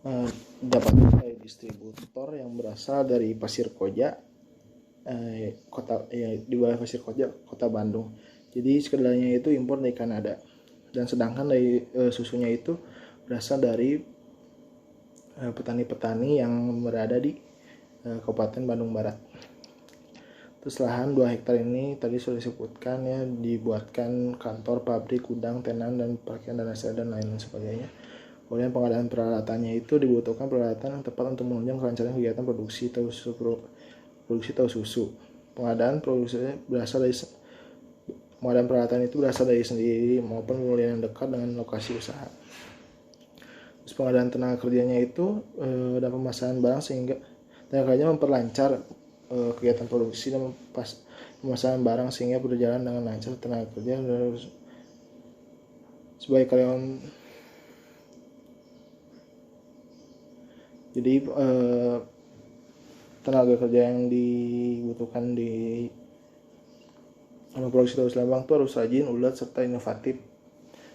didapatkan dari distributor yang berasal dari Pasir Koja, di wilayah Pasir Koja, Kota Bandung. Jadi kedelainya itu impor dari Kanada, dan sedangkan dari susunya itu berasal dari petani-petani yang berada di Kabupaten Bandung Barat. Terus lahan 2 hektar ini tadi sudah disebutkan ya, dibuatkan kantor, pabrik, gudang, tenan, dan parkiran dan lain sebagainya. Kemudian pengadaan peralatannya itu dibutuhkan peralatan yang tepat untuk menunjang kelancaran kegiatan produksi tahu susu. Pengadaan peralatan itu berasal dari sendiri maupun pembelian yang dekat dengan lokasi usaha. Terus pengadaan tenaga kerjanya itu dan pemasaran barang, sehingga tenaga kerja memperlancar kegiatan produksi dan pemasaran barang sehingga berjalan dengan lancar. Tenaga kerja sebagai karyawan, jadi tenaga kerja yang dibutuhkan di produksi tahu Lembang itu harus rajin, ulet, serta inovatif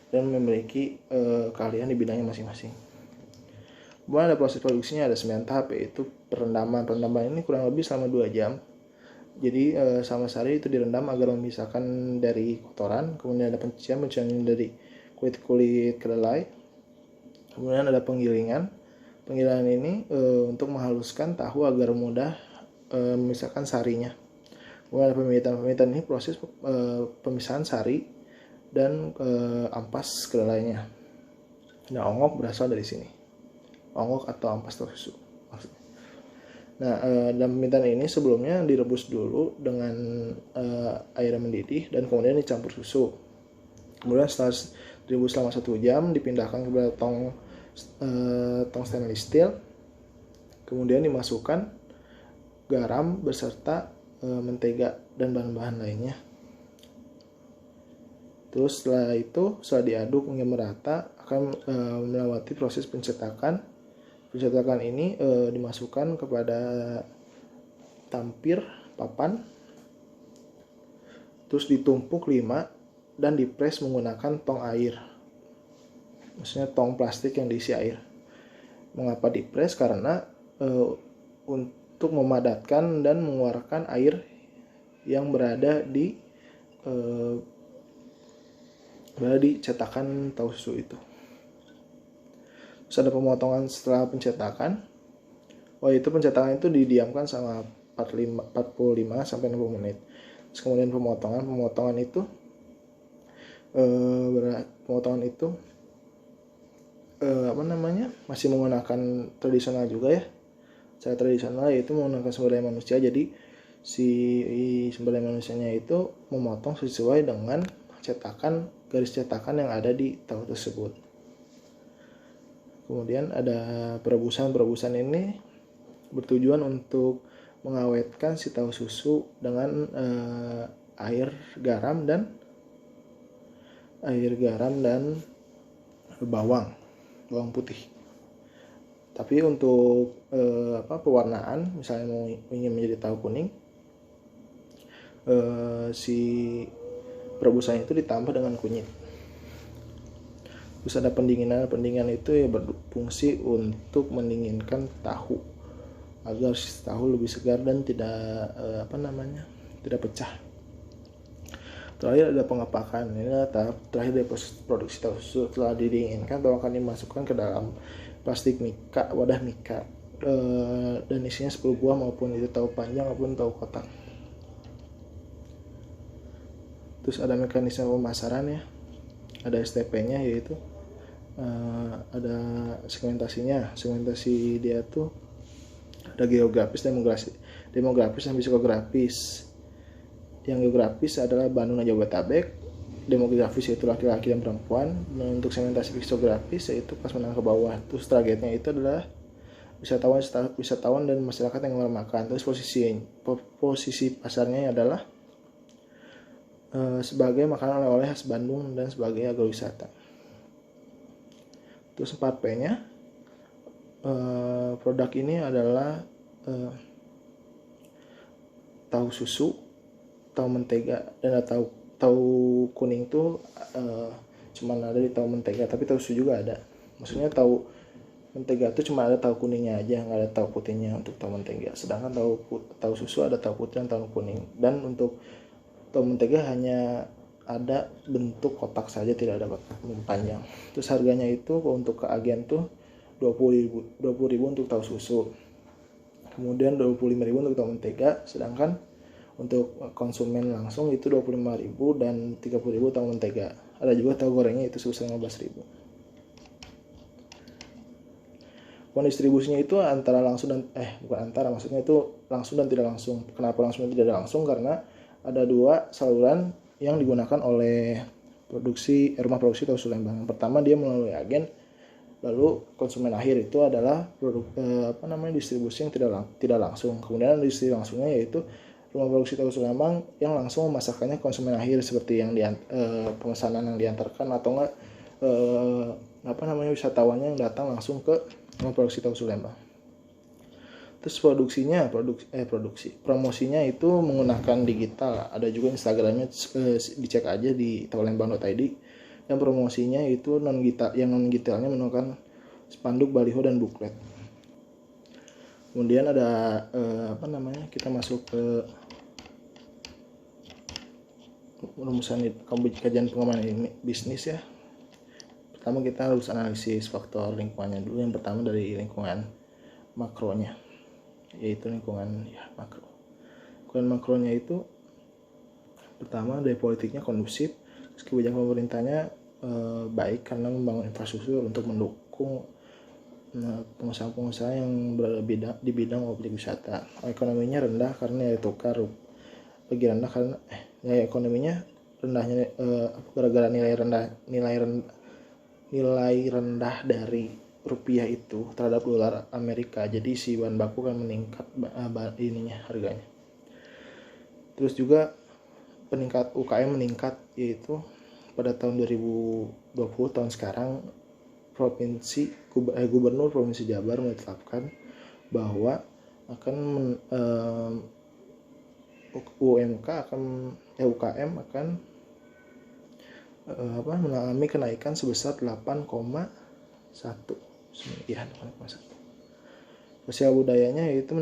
dan memiliki keahlian di bidangnya masing-masing. Kemudian ada proses produksinya, ada 9 tahap, yaitu perendaman. Perendaman ini kurang lebih selama 2 jam. Jadi sama sari itu direndam agar memisahkan dari kotoran. Kemudian ada pencucian dari kulit-kulit kedelai. Kemudian ada penggilingan. Penggilingan ini untuk menghaluskan tahu agar mudah memisahkan sarinya. Kemudian ada pemihitan. Pemihitan ini proses pemisahan sari dan ampas kedelainya. Nah, ongok berasal dari sini. Ongok atau ampas tahu susu. Nah, dalam pemilihan ini sebelumnya direbus dulu dengan air mendidih dan kemudian dicampur susu. Kemudian setelah direbus selama 1 jam, dipindahkan ke tong stainless steel. Kemudian dimasukkan garam beserta mentega dan bahan-bahan lainnya. Terus setelah diaduk hingga merata, akan melewati proses pencetakan. Pencetakan ini dimasukkan kepada tampir papan, terus ditumpuk 5 dan dipres menggunakan tong air, maksudnya tong plastik yang diisi air. Mengapa dipres? Karena untuk memadatkan dan mengeluarkan air yang berada di cetakan tahu susu itu. Terus ada pemotongan setelah pencetakan. Itu pencetakan itu didiamkan selama 45 sampai 60 menit. Terus kemudian pemotongan itu masih menggunakan tradisional juga ya. Cara tradisional yaitu menggunakan sumber daya manusia. Jadi si sumber daya manusianya itu memotong sesuai dengan garis cetakan yang ada di tahu tersebut. Kemudian ada perebusan. Perebusan ini bertujuan untuk mengawetkan si tahu susu dengan air garam dan bawang putih. Tapi untuk pewarnaan, misalnya mau ingin menjadi tahu kuning, si perebusan itu ditambah dengan kunyit. Terus ada pendinginan. Pendinginan itu ya berfungsi untuk mendinginkan tahu agar tahu lebih segar dan tidak pecah. Terakhir ada pengepakan. Ini adalah tahap terakhir dari proses produksi tahu susu. Setelah didinginkan, tahu akan dimasukkan ke dalam plastik wadah mika, dan isinya 10 buah, maupun itu tahu panjang maupun tahu kotak. Terus ada mekanisme pemasaran ya. Ada STP-nya, yaitu ada segmentasinya. Segmentasi dia tuh ada geografis, demografis dan psikografis. Yang geografis adalah Bandung dan Jabodetabek. Demografis yaitu laki-laki dan perempuan. Dan untuk segmentasi psikografis yaitu kelas menengah ke bawah. Terus targetnya itu adalah wisatawan dan masyarakat yang makan. Terus posisi pasarnya adalah sebagai makanan oleh-oleh khas Bandung dan sebagai agrowisata. Terus 4P-nya, produk ini adalah tahu susu, tahu mentega, dan tahu kuning tuh cuman ada di tahu mentega, tapi tahu susu juga ada. Maksudnya tahu mentega itu cuma ada tahu kuningnya aja, nggak ada tahu putihnya untuk tahu mentega. Sedangkan tahu susu ada tahu putih dan tahu kuning. Dan untuk tahu mentega hanya ada bentuk kotak saja, tidak ada panjang. Terus harganya itu untuk ke agen tuh 20.000 untuk tahu susu. Kemudian 25.000 untuk tahu mentega, sedangkan untuk konsumen langsung itu 25.000 dan 30.000 tahu mentega. Ada juga tahu gorengnya itu sebesar 15.000. Uang distribusinya itu antara langsung dan maksudnya itu langsung dan tidak langsung. Kenapa langsung dan tidak langsung? Karena ada dua saluran yang digunakan oleh rumah produksi tahu Sulembang. Yang pertama dia melalui agen, lalu konsumen akhir itu adalah distribusi yang tidak langsung. Kemudian distribusi langsungnya yaitu rumah produksi tahu Sulembang yang langsung memasarkannya konsumen akhir, seperti yang pemesanan yang diantarkan atau enggak wisatawannya yang datang langsung ke rumah produksi tahu Sulembang. Terus promosinya itu menggunakan digital. Ada juga Instagramnya, dicek aja di taulembang.id. Yang promosinya itu non digitalnya menggunakan spanduk, baliho, dan buklet. Kemudian ada kita masuk ke rumusan kajian pengembangan bisnis ya. Pertama kita harus analisis faktor lingkungannya dulu. Yang pertama dari lingkungan makronya, yaitu lingkungan makro. Lingkungan makronya itu pertama dari politiknya kondusif, kebijakan pemerintahnya baik karena membangun infrastruktur untuk mendukung pengusaha-pengusaha yang di bidang objek wisata. Ekonominya rendah karena nilai tukar lagi rendah karena ekonominya rendahnya gara-gara nilai rendah dari rupiah itu terhadap dolar Amerika. Jadi si bahan baku kan meningkat harganya. Terus juga UKM meningkat, yaitu pada tahun 2020 tahun sekarang Gubernur Provinsi Jabar menetapkan bahwa UKM akan mengalami kenaikan sebesar 8,1. Sosial budayanya yaitu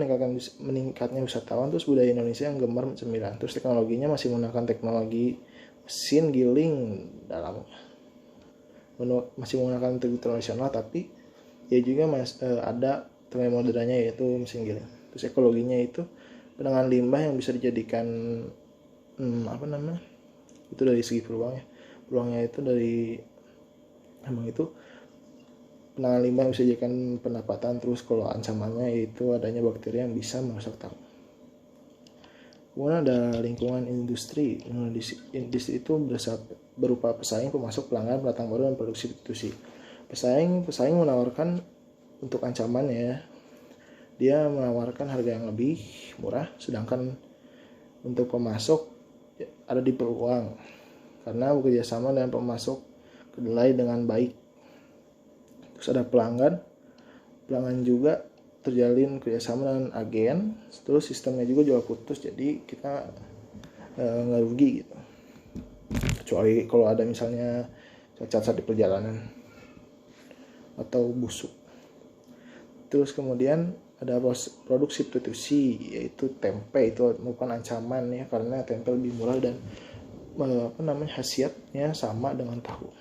meningkatnya wisatawan, terus budaya Indonesia yang gemar 9. Terus teknologinya masih menggunakan teknologi mesin giling masih menggunakan teknologi tradisional, tapi ya juga ada teknologi modernnya yaitu mesin giling. Terus ekologinya itu penanganan limbah yang bisa dijadikan itu dari segi peluangnya itu dari penanganan limbah bisa dijadikan pendapatan. Terus kalau ancamannya yaitu adanya bakteri yang bisa merusak tahu. Kemudian ada lingkungan industri. Industri itu berupa pesaing, pemasok, pelanggan, pendatang baru, dan produksi substitusi. Pesaing menawarkan untuk ancamannya, dia menawarkan harga yang lebih murah, sedangkan untuk pemasok ada di peluang karena bekerja sama dengan pemasok kedelai dengan baik. Terus ada pelanggan juga terjalin kerjasama dengan agen. Terus sistemnya juga jual putus, jadi kita nggak rugi gitu, kecuali kalau ada misalnya cacat di perjalanan atau busuk. Terus kemudian ada produk substitusi, yaitu tempe. Itu merupakan ancaman ya, karena tempe lebih murah dan khasiatnya sama dengan tahu.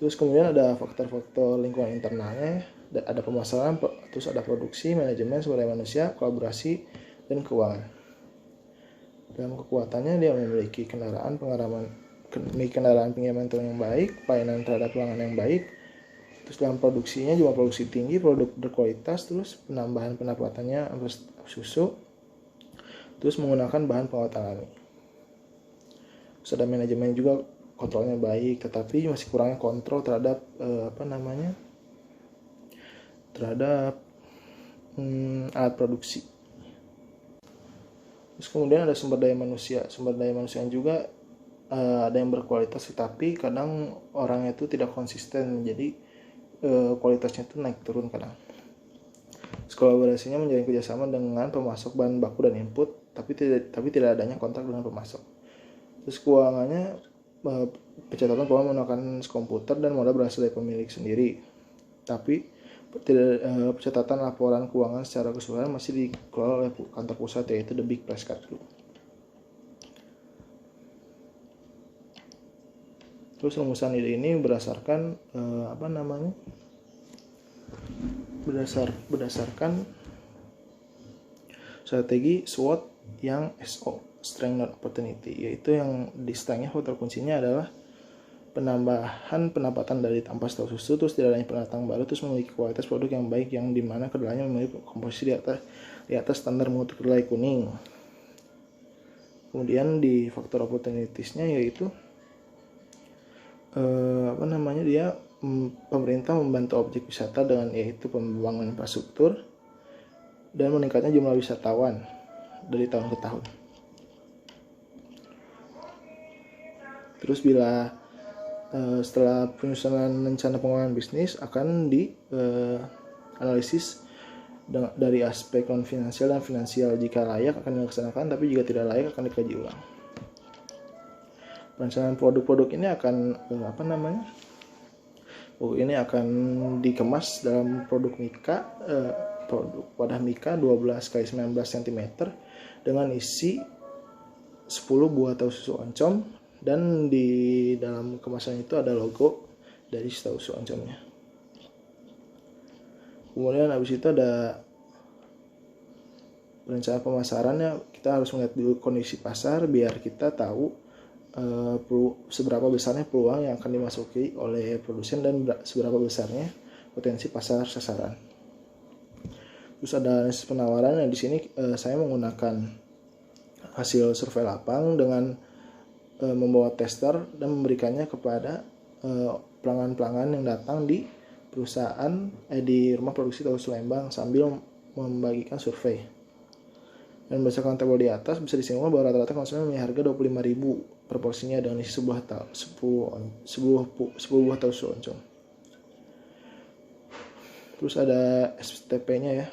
Terus kemudian ada faktor-faktor lingkungan internalnya, ada pemasaran, terus ada produksi, manajemen sumber daya manusia, kolaborasi, dan keuangan. Dalam kekuatannya dia memiliki kendaraan pengiriman yang baik, pelayanan terhadap pelanggan yang baik. Terus dalam produksinya jumlah produksi tinggi, produk berkualitas, terus penambahan pendapatannya susu, terus menggunakan bahan pengawet alami. Terus ada manajemen juga, kontrolnya baik, tetapi masih kurangnya kontrol terhadap alat produksi. Terus kemudian ada sumber daya manusia yang juga ada yang berkualitas, tetapi kadang orangnya itu tidak konsisten, jadi kualitasnya itu naik turun kadang. Terus kolaborasinya menjalin kerjasama dengan pemasok bahan baku dan input, tapi tidak adanya kontrak dengan pemasok. Terus keuangannya pencatatan keuangan menggunakan komputer dan modal berasal dari pemilik sendiri. Tapi pencatatan laporan keuangan secara keseluruhan masih dikelola oleh kantor pusat, yaitu The Big Prescott Group. Terus rumusan ide ini berdasarkan berdasarkan strategi SWOT yang SO, Strength Not Opportunity, yaitu yang di strength-nya faktor kuncinya adalah penambahan pendapatan dari ampas tahu susu, terus tidak adanya pendatang baru, terus memiliki kualitas produk yang baik yang dimana kedelainya memiliki komposisi di atas standar mutu kedelai kuning. Kemudian di faktor opportunities-nya yaitu dia pemerintah membantu objek wisata dengan yaitu pembangunan infrastruktur dan meningkatnya jumlah wisatawan dari tahun ke tahun. Terus setelah penyusunan rencana pengembangan bisnis akan dianalisis dari aspek non finansial dan finansial. Jika layak akan dilaksanakan, tapi jika tidak layak akan dikaji ulang. Perencanaan produk-produk ini akan dikemas dalam produk Mika, produk wadah Mika 12x19 cm dengan isi 10 buah tahu susu oncom, dan di dalam kemasan itu ada logo dari tahu susu oncomnya. Kemudian habis itu ada rencana pemasarannya. Kita harus melihat dulu kondisi pasar biar kita tahu seberapa besarnya peluang yang akan dimasuki oleh produsen dan seberapa besarnya potensi pasar sasaran. Terus ada analisis penawaran. Di sini saya menggunakan hasil survei lapang dengan membawa tester dan memberikannya kepada pelanggan-pelanggan yang datang di perusahaan di rumah produksi tahu susu Lembang sambil membagikan survei. Dan berdasarkan tabel di atas bisa disimpulkan bahwa rata-rata konsumen memilih harga 25.000 per porsinya dengan isi 10 buah tahu susu oncom. Terus ada STP-nya ya.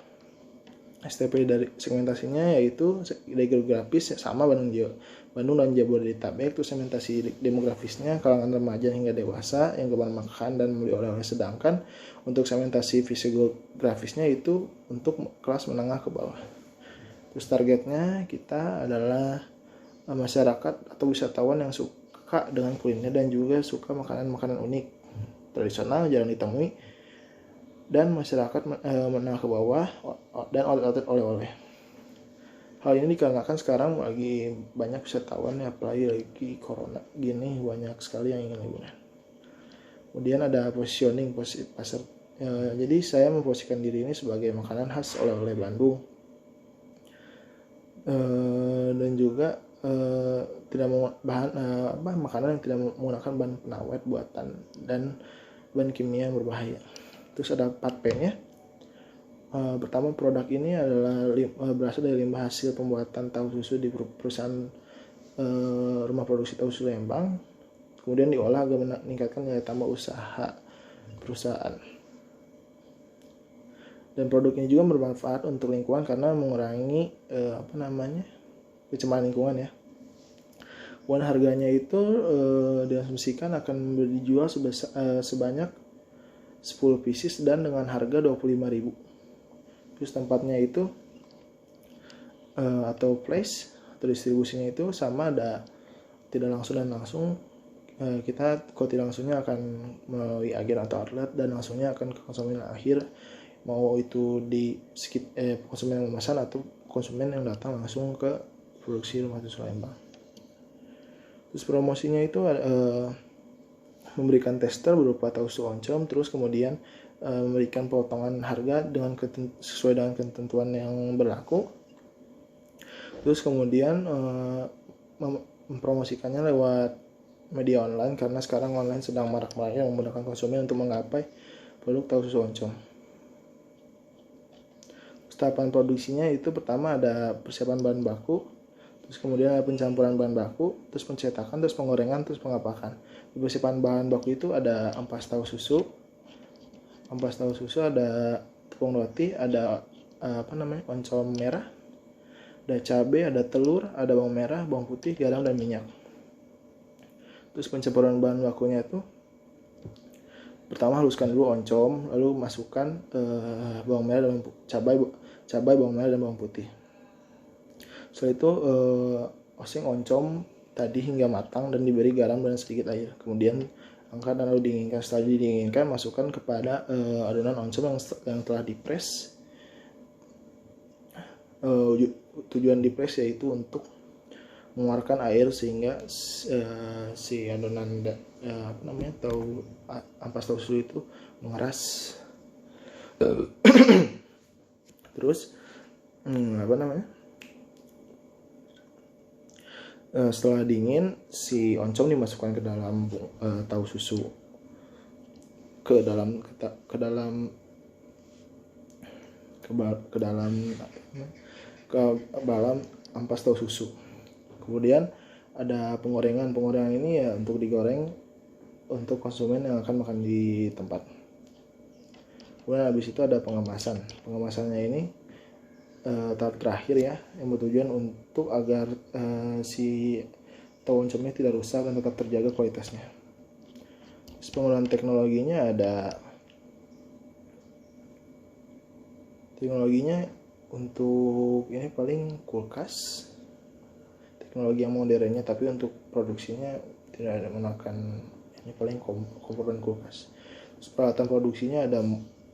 STP dari segmentasinya yaitu geografis sama Bandung dan Jabodetabek. Terus segmentasi demografisnya kalangan remaja hingga dewasa yang gemar makan dan membeli oleh-oleh. Sedangkan untuk segmentasi fisiografisnya itu untuk kelas menengah ke bawah. Terus targetnya kita adalah masyarakat atau wisatawan yang suka dengan kuliner dan juga suka makanan-makanan unik tradisional jarang ditemui, dan masyarakat menengah ke bawah dan outlet oleh-oleh. Hal ini dikarenakan sekarang lagi banyak wisatawan ya, apalagi lagi corona gini, banyak sekali yang ingin liburan. Kemudian ada positioning pasar. Jadi saya memposisikan diri ini sebagai makanan khas oleh-oleh Bandung, dan juga tidak makanan yang tidak menggunakan bahan pengawet buatan dan bahan kimia yang berbahaya. Terus ada 4P-nya. Pertama, produk ini adalah berasal dari limbah hasil pembuatan tahu susu di perusahaan rumah produksi tahu susu Lembang. Kemudian diolah agar meningkatkan nilai tambah usaha perusahaan. Dan produk ini juga bermanfaat untuk lingkungan karena mengurangi pencemaran lingkungan ya. Kemudian harganya itu diasumsikan akan dijual sebanyak 10 pieces dan dengan harga 25.000. Terus tempatnya itu atau place atau distribusinya itu sama, ada tidak langsung dan langsung. Kita kalau tidak langsungnya akan melalui agen atau outlet, dan langsungnya akan ke konsumen akhir, mau itu di konsumen yang memesan atau konsumen yang datang langsung ke produksi rumah susu Lembang. Terus promosinya itu memberikan tester berupa tahu susu oncom, terus kemudian memberikan potongan harga sesuai dengan ketentuan yang berlaku. Terus kemudian mempromosikannya lewat media online, karena sekarang online sedang marak-maraknya menggunakan konsumen untuk menggapai produk tahu susu oncom. Tahapan produksinya itu pertama ada persiapan bahan baku, terus kemudian ada pencampuran bahan baku, terus pencetakan, terus penggorengan, terus pengapakan. Di persiapan bahan baku itu ada ampas tahu susu, ada tepung roti, ada oncom merah, ada cabai, ada telur, ada bawang merah, bawang putih, garam, dan minyak. Terus pencampuran bahan bakunya itu pertama haluskan dulu oncom, lalu masukkan bawang merah dan cabai, bawang merah dan bawang putih. Setelah itu oseng oncom tadi hingga matang dan diberi garam dan sedikit air. Kemudian angkat dan lalu dinginkan. Setelah didinginkan, masukkan kepada adonan oncom yang telah dipres. Tujuan dipres yaitu untuk mengeluarkan air sehingga si adonan ampas tahu susu itu mengeras. Terus setelah dingin, si oncom dimasukkan ke dalam tahu susu, ke dalam ampas tahu susu. Kemudian ada pengorengan ini ya untuk digoreng untuk konsumen yang akan makan di tempat. Kemudian habis itu ada pengemasannya ini tahap terakhir ya, yang bertujuan untuk agar si tahu oncomnya tidak rusak dan tetap terjaga kualitasnya. Terus penggunaan teknologinya untuk ini paling kulkas, teknologi yang modernnya, tapi untuk produksinya tidak ada menggunakan ini paling kompor dan kulkas. Terus peralatan produksinya ada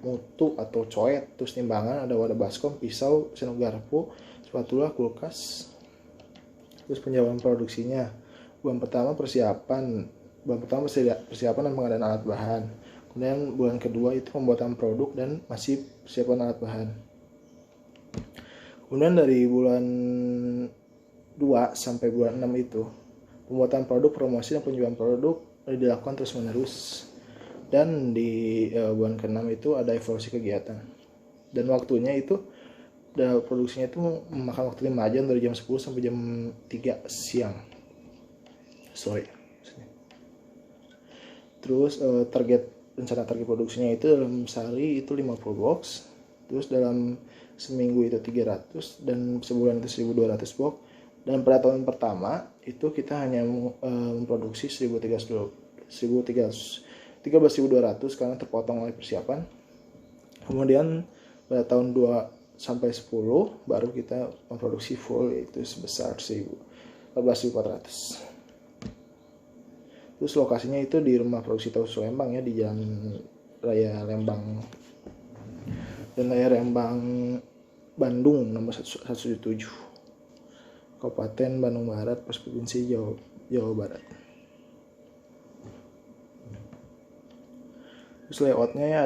mutu atau coet, terus timbangan, ada wadah baskom, pisau, sendok garpu, spatula, kulkas. Terus penjawaban produksinya, bulan pertama persiapan dan pengadaan alat bahan. Kemudian bulan kedua itu pembuatan produk dan masih persiapan alat bahan. Kemudian dari bulan 2 sampai bulan 6 itu pembuatan produk, promosi dan penjualan produk dilakukan terus menerus. Dan di bulan ke-6 itu ada evaluasi kegiatan. Dan waktunya itu produksinya itu memakan waktu 5 jam dari jam 10 sampai jam 3 siang. Terus rencana target produksinya itu dalam sehari itu 50 box. Terus dalam seminggu itu 300 dan sebulan itu 1200 box. Dan pada tahun pertama itu kita hanya memproduksi 13.200 karena terpotong oleh persiapan. Kemudian pada tahun 2 sampai 10 baru kita memproduksi full, yaitu sebesar 14.400. Terus lokasinya itu di rumah produksi tahu susu Lembang ya, di Jalan Raya Lembang dan Raya Lembang Bandung nomor 117. Kabupaten Bandung Barat, Provinsi Jawa Barat. Terus layoutnya ya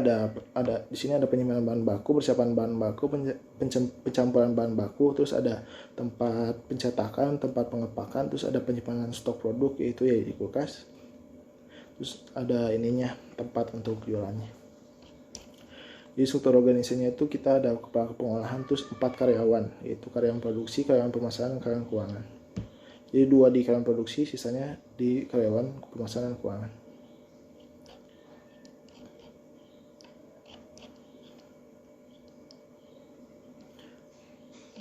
ada di sini ada penyimpanan bahan baku, persiapan bahan baku, pencampuran bahan baku, terus ada tempat pencetakan, tempat pengepakan, terus ada penyimpanan stok produk yaitu ya di kulkas. Terus ada tempat untuk jualannya. Di struktur organisasinya itu kita ada kepala pengolahan, terus 4 karyawan, yaitu karyawan produksi, karyawan pemasaran, karyawan keuangan. Jadi 2 di karyawan produksi, sisanya di karyawan pemasaran dan keuangan.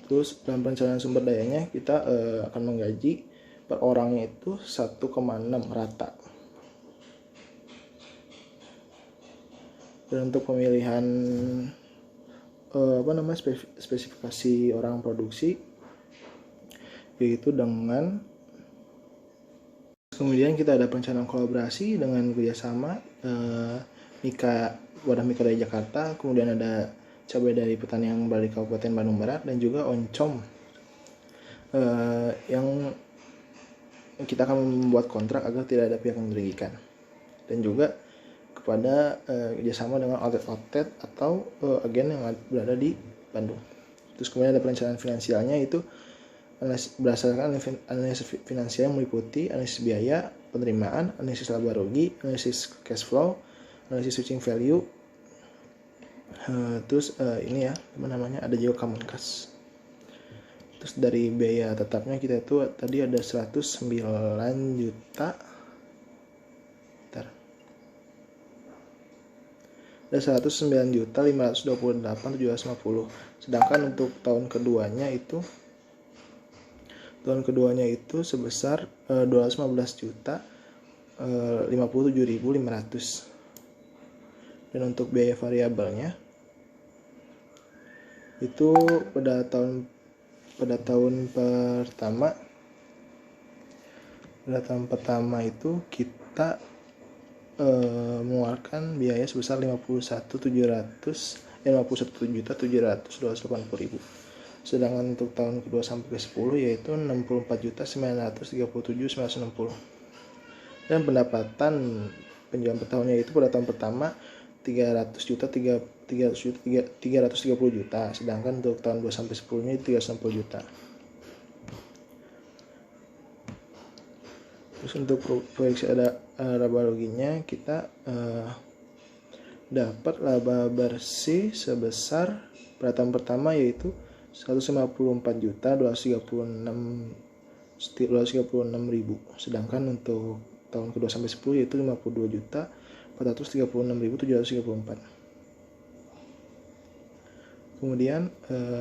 Terus dalam perencanaan sumber dayanya kita akan menggaji per orangnya itu 1,6 rata. Dan untuk pemilihan spesifikasi orang produksi yaitu dengan kemudian kita ada perencanaan kolaborasi dengan kerjasama wadah Mika dari Jakarta, kemudian ada cabai dari petani yang dari Kabupaten Bandung Barat, dan juga oncom yang kita akan membuat kontrak agar tidak ada pihak yang dirugikan, dan juga kepada kerjasama dengan outlet atau agen yang berada di Bandung. Terus kemudian ada perencanaan finansialnya, itu berdasarkan analisis finansial yang meliputi analisis biaya, penerimaan, analisis laba rugi, analisis cash flow, analisis switching value. Terus ada juga common cost. Terus dari biaya tetapnya kita itu tadi ada 109 juta. Ada 109.528.750. Sedangkan untuk tahun keduanya itu sebesar 215 juta 57.500. Dan untuk biaya variabelnya itu pada tahun pertama itu kita mengeluarkan biaya sebesar 51.780.000. Sedangkan untuk tahun kedua sampai ke 10 yaitu 64.937.960. Dan pendapatan penjualan per tahunnya itu pada tahun pertama 330 juta, sedangkan untuk tahun 2 sampai 10-nya itu 360 juta. Terus untuk proyeksi ada laba ruginya kita dapat laba bersih sebesar pada tahun pertama yaitu 154.236.000, sedangkan untuk tahun kedua sampai 10 yaitu 52.436.734. Kemudian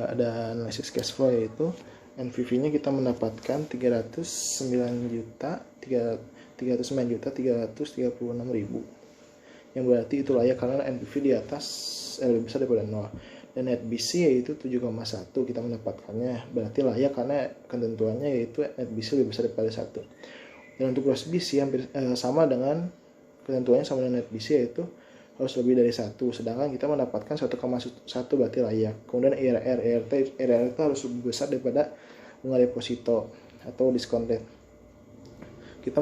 ada analisis cash flow yaitu NPV-nya kita mendapatkan 309.336.000, yang berarti itu layak karena NPV di atas lebih besar daripada 0. Dan net BC yaitu 7,1 kita mendapatkannya, berarti layak karena ketentuannya yaitu net BC lebih besar daripada 1. Dan untuk gross BC hampir sama dengan ketentuannya sama dengan net BC yaitu harus lebih dari 1, sedangkan kita mendapatkan 1,1 berarti layak. Kemudian IRR itu harus lebih besar daripada bunga deposito atau discount rate. Kita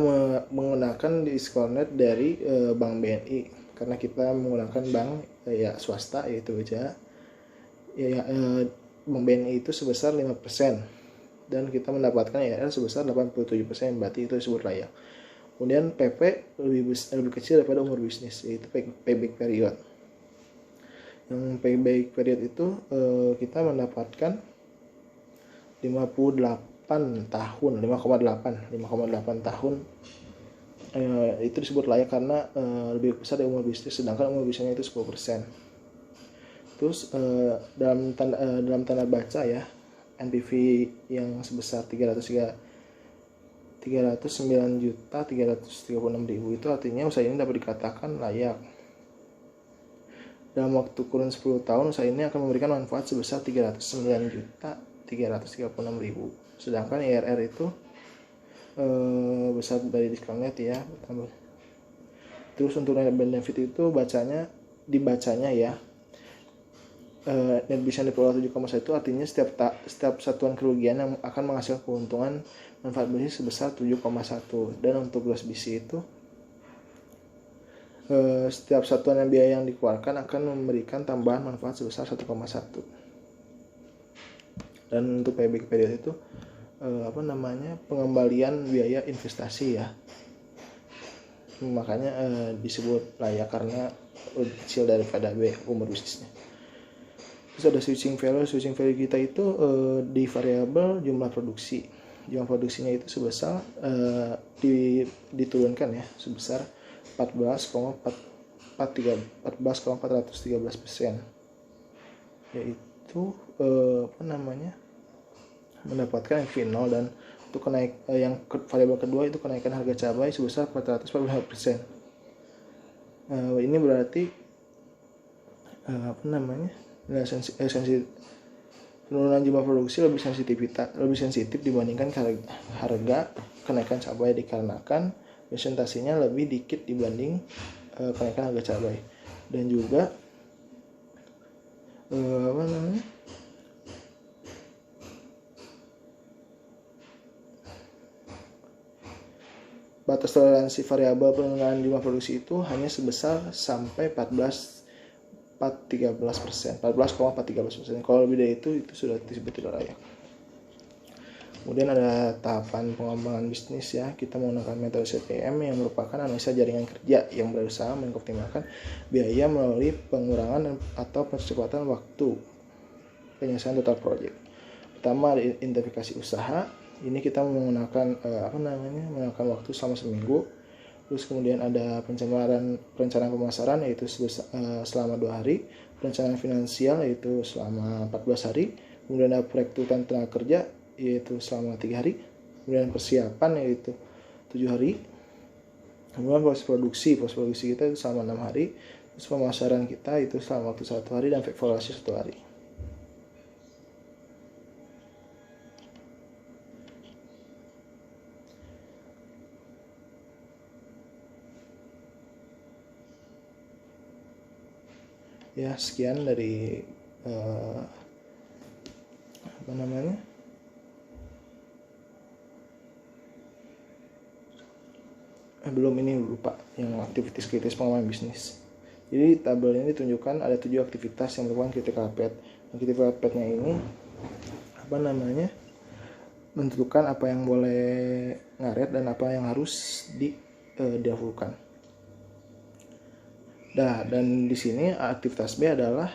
menggunakan discount rate dari Bank BNI karena kita menggunakan bank swasta yaitu Bank BNI itu sebesar 5% dan kita mendapatkan IRR sebesar 87%, berarti itu disebut layak. Kemudian PP lebih kecil daripada umur bisnis yaitu payback period. Yang payback period itu kita mendapatkan 58 tahun. Itu disebut layak karena lebih besar dari umur bisnis, sedangkan umur bisnisnya itu 10%. Terus dalam tanda baca ya, NPV yang sebesar 309.336.000 itu artinya usaha ini dapat dikatakan layak. Dalam waktu kurun 10 tahun usaha ini akan memberikan manfaat sebesar 309.336.000. Sedangkan IRR itu besar dari discount rate ya. Terus untuk net benefit itu dibacanya ya. Net bisa diperoleh 7,1 itu artinya setiap satuan kerugian yang akan menghasilkan keuntungan manfaat bisnis sebesar 7,1. Dan untuk gross BC itu setiap satuan biaya yang dikeluarkan akan memberikan tambahan manfaat sebesar 1,1. Dan untuk payback period itu pengembalian biaya investasi ya, makanya disebut layak karena lebih kecil daripada umur bisnisnya. Terus ada switching value kita itu di variabel jumlah produksinya itu sebesar diturunkan ya sebesar 14,413%, yaitu mendapatkan NPV 0. Dan untuk yang variabel kedua itu kenaikan harga cabai sebesar 445%. Ini berarti penurunan jumlah produksi lebih sensitif dibandingkan harga kenaikan cabai dikarenakan presentasinya lebih dikit dibanding kenaikan harga cabai. Dan juga batas toleransi variabel penurunan jumlah produksi itu hanya sebesar sampai 14,413%. Kalau lebih dari itu sudah disebut tidak layak. Kemudian ada tahapan pengembangan bisnis ya. Kita menggunakan metode CTM yang merupakan analisa jaringan kerja yang berusaha mengoptimalkan biaya melalui pengurangan atau percepatan waktu penyelesaian total project. Pertama ada identifikasi usaha. Ini kita menggunakan menggunakan waktu selama seminggu. Terus kemudian ada perencanaan pemasaran yaitu selama 2 hari, perencanaan finansial yaitu selama 14 hari, kemudian ada perekrutan tenaga kerja yaitu selama 3 hari, kemudian persiapan yaitu 7 hari, Kemudian proses produksi kita itu selama 6 hari, terus pemasaran kita itu selama waktu 1 hari, dan evaluasi 1 hari. Ya, sekian dari belum, ini lupa yang aktivitas kritis pengembangan bisnis. Jadi tabel ini ditunjukkan ada 7 aktivitas yang merupakan critical path. Critical path-nya ini menentukan apa yang boleh ngaret dan apa yang harus didahulukan. Dan di sini aktivitas B adalah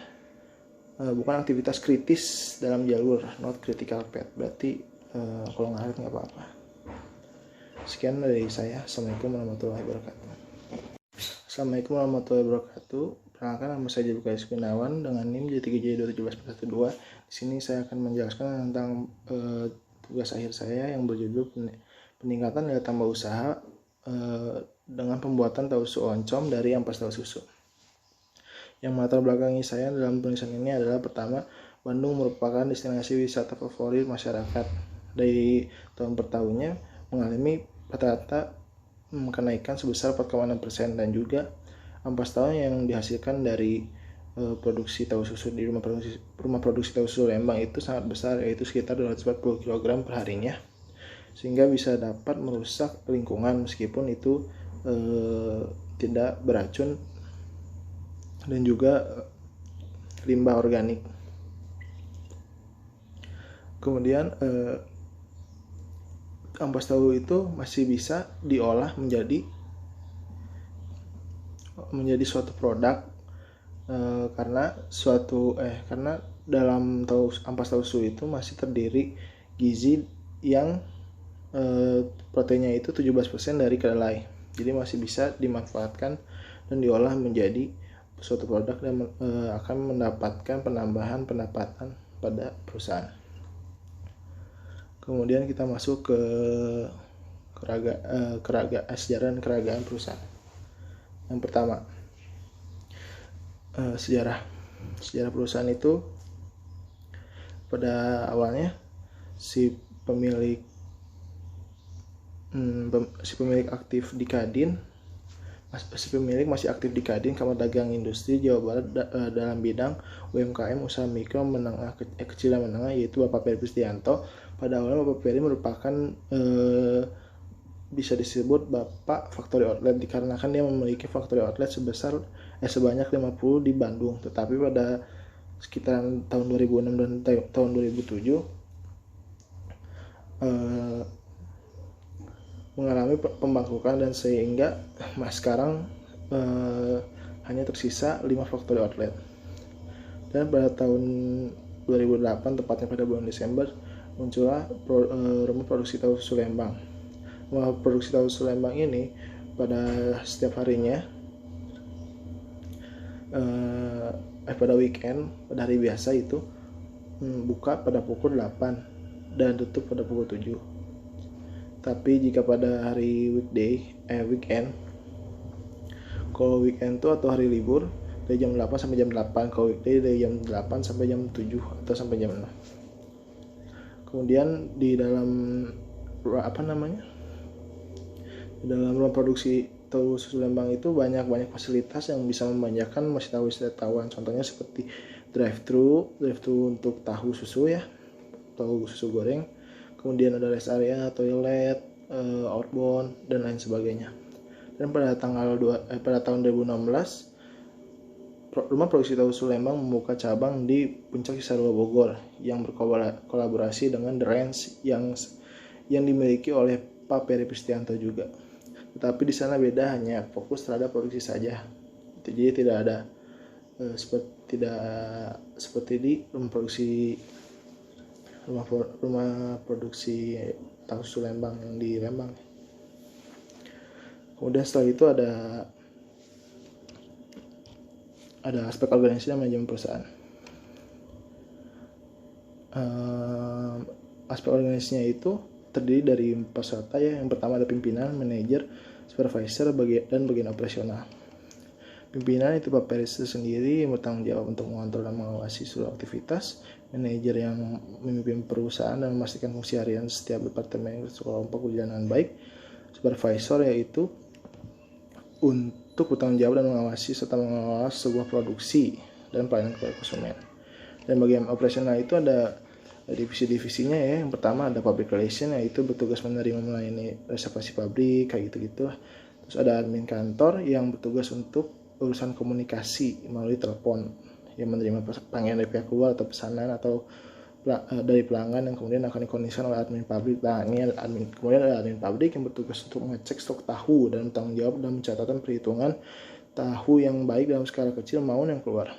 bukan aktivitas kritis dalam jalur, not critical path. Berarti kalau ngaret nggak apa-apa. Sekian dari saya. Assalamualaikum warahmatullahi wabarakatuh. Assalamualaikum warahmatullahi wabarakatuh. Perkenalkan, nama saya Jabir Kais Gunawan dengan NIM J3J217/2. Di sini saya akan menjelaskan tentang tugas akhir saya yang berjudul peningkatan nilai tambah usaha dengan pembuatan tahu susu oncom dari ampas tahu susu. Yang melatar belakangi saya dalam penulisan ini adalah, pertama, Bandung merupakan destinasi wisata favorit masyarakat. Dari tahun per tahunnya mengalami rata-rata kenaikan sebesar 4,6%, dan juga ampas tahu yang dihasilkan dari produksi tahu susu di rumah produksi tahu susu Lembang itu sangat besar, yaitu sekitar 240 kg per harinya, sehingga bisa dapat merusak lingkungan meskipun itu tidak beracun, dan juga limbah organik. Kemudian ampas tahu itu masih bisa diolah menjadi suatu produk karena dalam ampas tahu susu itu masih terdiri gizi yang proteinnya itu 17% dari kedelai. Jadi masih bisa dimanfaatkan dan diolah menjadi suatu produk dan akan mendapatkan penambahan pendapatan pada perusahaan. Kemudian kita masuk ke sejarah dan keragaan perusahaan. Yang pertama, sejarah perusahaan itu pada awalnya si pemilik aktif di Kadin. Si pemilik masih aktif di Kadin, Kamar Dagang Industri Jawa Barat dalam bidang UMKM, usaha mikro menengah kecil dan menengah, yaitu Bapak Peri Pristianto. Pada awalnya Bapak Peri merupakan bisa disebut Bapak Factory Outlet dikarenakan dia memiliki factory outlet sebanyak 50 di Bandung. Tetapi pada sekitaran tahun 2006 dan tahun 2007 mengalami pembangkrutan, dan sehingga sekarang hanya tersisa 5 factory outlet. Dan pada tahun 2008, tepatnya pada bulan Desember, muncullah rumah produksi tahu susu Lembang. Rumah produksi tahu susu Lembang ini pada setiap harinya pada weekend, pada hari biasa itu buka pada pukul 8 dan tutup pada pukul 7. Tapi jika pada hari weekend, kalau weekend itu atau hari libur dari jam 8 sampai jam 8, kalau weekday dari jam 8 sampai jam 7 atau sampai jam 6. Kemudian di dalam ruang produksi tahu susu Lembang itu banyak fasilitas yang bisa memanjakan wisatawan. Contohnya seperti drive-thru untuk tahu susu ya, tahu susu goreng. Kemudian ada rest area, toilet, outbound, dan lain sebagainya. Dan pada tahun 2016, rumah produksi tahu susu Lembang membuka cabang di Puncak Cisarua Bogor yang berkolaborasi dengan The Ranch yang dimiliki oleh Pak Peri Pristianto juga. Tetapi di sana beda, hanya fokus terhadap produksi saja. Jadi tidak ada seperti di rumah produksi tahu susu Lembang yang di Lembang. Kemudian setelah itu ada aspek organisasi dan manajemen perusahaan. Aspek organisasinya itu terdiri dari peserta ya. Yang pertama ada pimpinan, manajer, supervisor dan bagian operasional. Pimpinan itu Pak Peris sendiri yang bertanggung jawab untuk mengontrol dan mengawasi seluruh aktivitas. Manajer yang memimpin perusahaan dan memastikan fungsi harian setiap departemen kelompok berjalan dengan baik. Supervisor yaitu untuk bertanggung jawab dan mengawasi serta mengelola sebuah produksi dan pelayanan kepada konsumen. Dan bagian operasional itu ada divisi-divisinya ya. Yang pertama ada public relation, yaitu bertugas menerima melayani reservasi pabrik kayak gitu-gitu. Terus ada admin kantor yang bertugas untuk urusan komunikasi melalui telepon, yang menerima panggilan dari pihak luar atau pesanan atau dari pelanggan yang kemudian akan dikondisikan oleh admin pabrik. Kemudian ada admin pabrik yang bertugas untuk mengecek stok tahu dan tanggung jawab dalam pencatatan perhitungan tahu yang baik dalam skala kecil maupun yang keluar.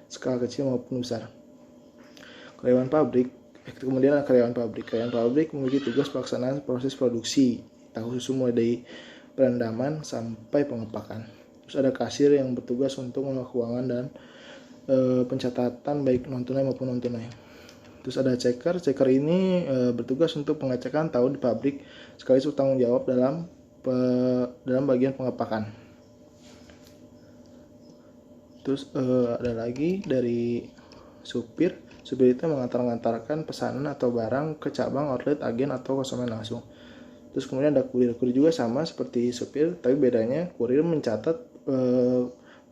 Skala kecil maupun besar. Karyawan pabrik, kemudian ada karyawan pabrik. Karyawan pabrik memiliki tugas pelaksanaan proses produksi tahu susu mulai dari perendaman sampai pengepakan. Terus ada kasir yang bertugas untuk mengelola keuangan dan pencatatan baik non tunai maupun non tunai. Terus ada checker. Checker ini bertugas untuk pengecekan tahu di pabrik sekaligus bertanggung jawab dalam bagian pengepakan. Terus ada lagi dari supir. Supir itu mengantarkan pesanan atau barang ke cabang, outlet, agen atau konsumen langsung. Terus kemudian ada kurir. Kurir juga sama seperti supir, tapi bedanya kurir mencatat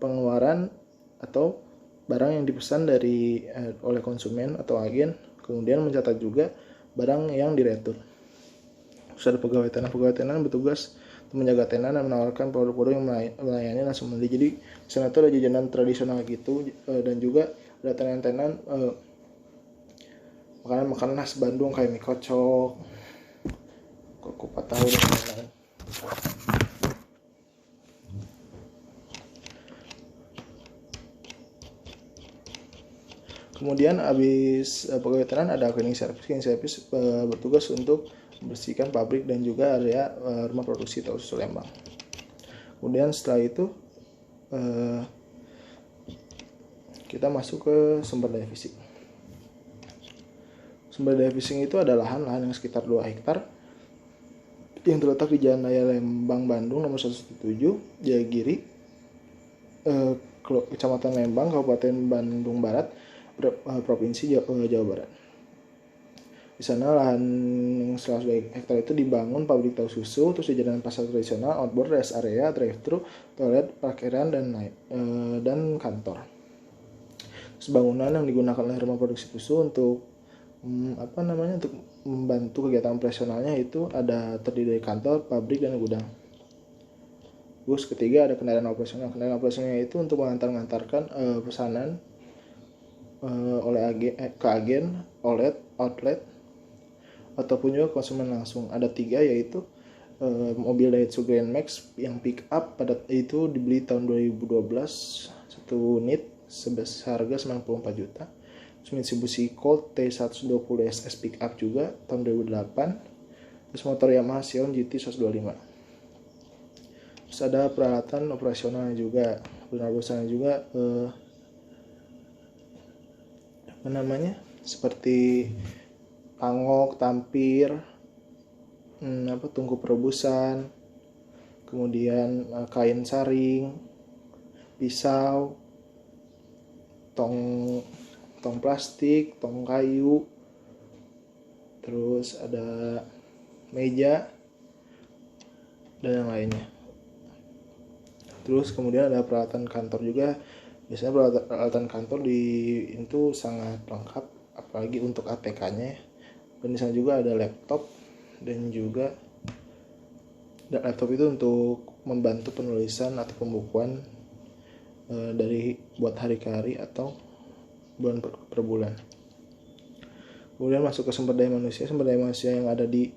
pengeluaran atau barang yang dipesan oleh konsumen atau agen, kemudian mencatat juga barang yang diretur. Terus ada pegawai tenan. Pegawai tenan bertugas untuk menjaga tenan dan menawarkan produk-produk yang melayani langsung membeli. Jadi di sana itu ada jajanan tradisional gitu, dan juga ada tenan-tenan makanan khas Bandung kayak mie kocok, kupat tahu dan lain-lain. Kemudian habis pegawai tenan ada cleaning service. Cleaning service bertugas untuk membersihkan pabrik dan juga area rumah produksi tahu susu Lembang. Kemudian setelah itu kita masuk ke sumber daya fisik. Sumber daya fisik itu ada lahan yang sekitar 2 hektar yang terletak di Jalan Raya Lembang Bandung nomor 117, Jaya Giri, Kecamatan Lembang, Kabupaten Bandung Barat, Provinsi Jawa Barat. Di sana lahan yang 100 hektar itu dibangun pabrik tahu susu, terus dijadikan pasar tradisional, outboard, rest area, drive-thru, toilet, parkiran dan kantor. Terus bangunan yang digunakan oleh rumah produksi susu untuk untuk membantu kegiatan operasionalnya itu ada terdiri dari kantor, pabrik, dan gudang. Terus ketiga ada kendaraan operasional. Kendaraan operasionalnya itu untuk mengantarkan pesanan ke agen, outlet, ataupun juga konsumen langsung. Ada 3 yaitu mobil Daihatsu Grand Max yang pick up pada itu dibeli tahun 2012 1 unit harga 94 juta. Mitsubishi Colt T120 SS pick up juga tahun 2008. Terus motor Yamaha Xion GT 125. Terus ada peralatan operasional juga. Seperti pangok, tampir, tungku perebusan, kemudian kain saring, pisau, tong plastik, tong kayu, terus ada meja dan yang lainnya. Terus kemudian ada peralatan kantor juga. Biasanya peralatan kantor itu sangat lengkap, apalagi untuk ATK-nya. Dan di sana juga ada laptop, dan juga laptop itu untuk membantu penulisan atau pembukuan buat hari ke hari atau bulan per bulan. Kemudian masuk ke sumber daya manusia. Sumber daya manusia yang ada di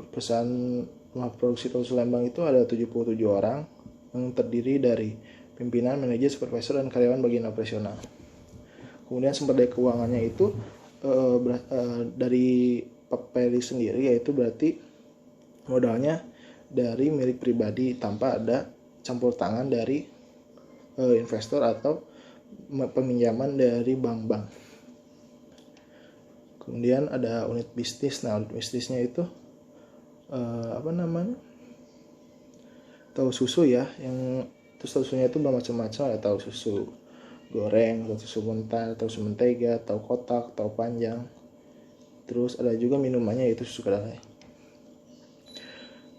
perusahaan rumah produksi tahu susu Lembang itu ada 77 orang yang terdiri dari pimpinan, manajer, supervisor, dan karyawan bagian operasional. Kemudian sumber daya keuangannya itu dari Pak Peri sendiri, yaitu berarti modalnya dari milik pribadi tanpa ada campur tangan dari investor atau peminjaman dari bank-bank. Kemudian ada unit bisnis. Nah, unit bisnisnya itu apa namanya, tahu susu ya, yang terus tahu susunya itu bermacam-macam, ada tahu susu goreng, tahu susu mentah, tahu susu mentega, tahu kotak, tahu panjang. Terus ada juga minumannya yaitu susu kedelai.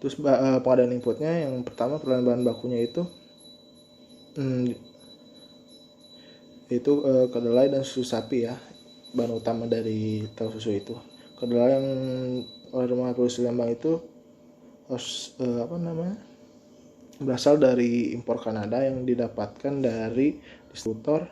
Terus pengadaan inputnya, yang pertama peralihan bahan bakunya itu kedelai dan susu sapi ya, bahan utama dari tahu susu itu. Kedelai yang oleh rumah produksi Lembang itu harus berasal dari impor Kanada yang didapatkan dari distributor